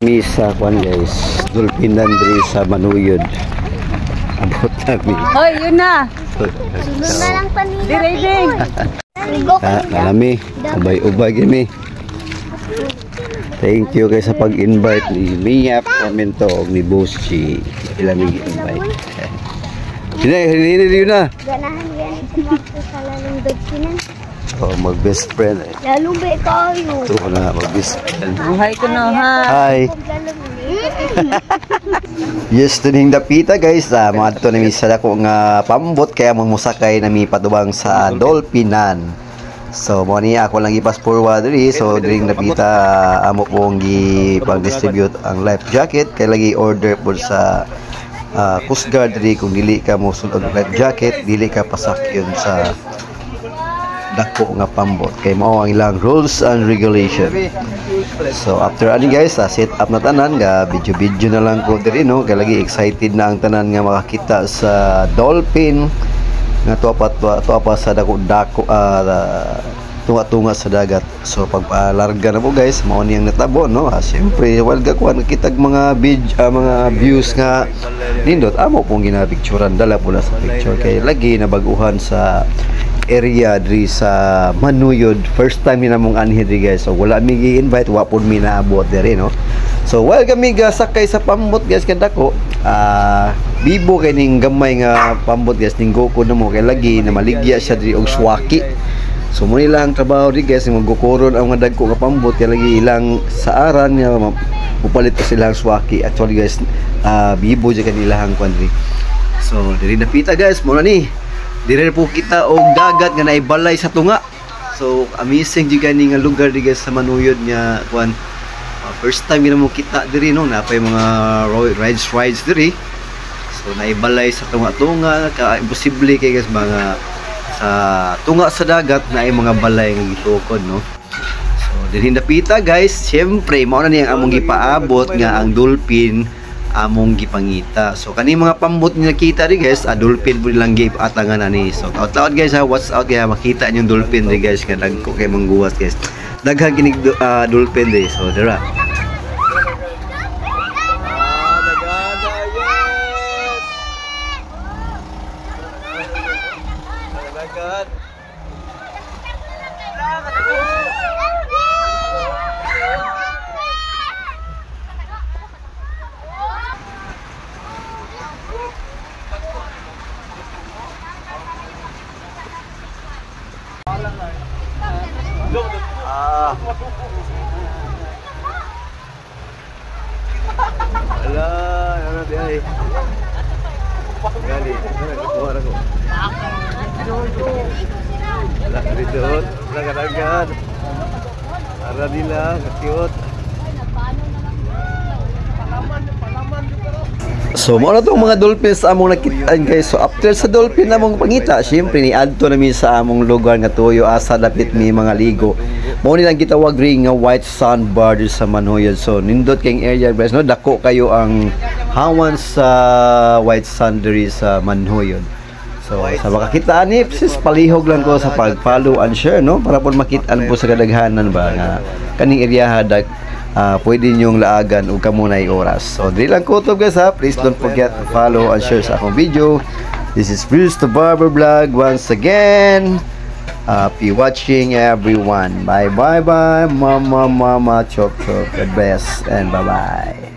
Misa kwan guys, Dolphin Landry sa Manuyod. Abot namin. Hoy, yun na. Sunod na lang panila. Diriding. Alami, ubay-ubay kami. Thank you guys sa pag-invite ni Mia Pamento o ni Bosschi. Ilamig invite. Hinili yun na. Ganahan yan. Tumakto sa lalong dagkinan. Oh, mag-best friend eh. Lalo ba kayo? Ito na, mag-best friend. Buhay ko na, ha? Hi. Yes, tuning dapita guys. Mga ito na misa na ko nga pambot kaya musakay na mi padubang sa Dolphinan. So, mo niya ako lang i-pass forward diri. So, during dapita amo kong i-pag-distribute ang life jacket. Kaya lagi order po sa Coast Guard diri. Kung dili ka mo sulod life jacket, dili ka pasakyon sa dako nga pambot kay mao ang ilang rules and regulation. So after ani guys, set up na tanan nga video na lang ko diri no, kay lagi excited na ang tanan nga makakita sa dolphin nga tuwa pa sa dako tunga-tunga sa dagat. So pagpalarga na po guys, mao ni ang natabo no. Syempre walga ko nakitag mga mga views nga nindot amo pong ginapicturean dala pula sa picture kay lagi nabaguhan sa area diri sa Manuyod. First time ni namong anhi diri guys. So wala mi gi-invite, wa pud mi naabot diri no. So welcome mi sakay sa pambot guys kadako. Bibo kay ning gamay nga pambot guys ning goko na mo kay lagi na maligya siya diri og swaki. So mo nilang trabaho diri guys maggukuron ang mga dagko nga pambot kay lagi ilang sa aran nga mupalit pa silang swaki. Actually guys, bibo jud kanilahang kwan diri. So diri napita guys, mo na ni. Dire po kita og dagat nga naibalay sa tunga. So amazing jud gani nga lugar di guys sa Manuyod nga kuan. First time gina mo kita diri no, napay mga rides diri. So naibalay sa tunga-tunga, ka imposible kay guys mga sa tunga sa dagat na ay mga balay nga gitukod no. So diri napita guys, syempre mao na niyang among gipaabot nga ang dolphin among gipangita. So kani mga pambot ni nakita ri guys, dolphin po nilang gipatangan ani. So taud guys ha, watch out kaya makita niyo dolphin ri guys nga dagko kay mangguwas guys. Daghan kinig dolphin ri. So dira. Ala, ano di ay. Gali, kuha ako. Lah ridot, lagad-lagad. Ara nila, cute. So mo na tong mga dolphins among nakitaan guys. So after sa dolphin namong pangita, syempre ni adto na mi sa among lugar nga tuyo asa dapit mi mga ligo. Mo ni lang gitawag ring nga white sandbar sa Manuyod. So nindot kayong area guys no, dako kayo ang hawan sa white sand diri sa Manuyod. So sa makakita ani sis palihog lang ko sa pag-follow and share no, para pud makitaan po sa kadaghanan ba nga kaning area hadag pwede nyong laagan o kamunay oras. So dili lang ko to guys ha, please don't forget to follow and share sa akong video. This is Bruce the Barber Vlog once again. Happy watching everyone. Bye bye bye mama chop chop. God bless and bye bye.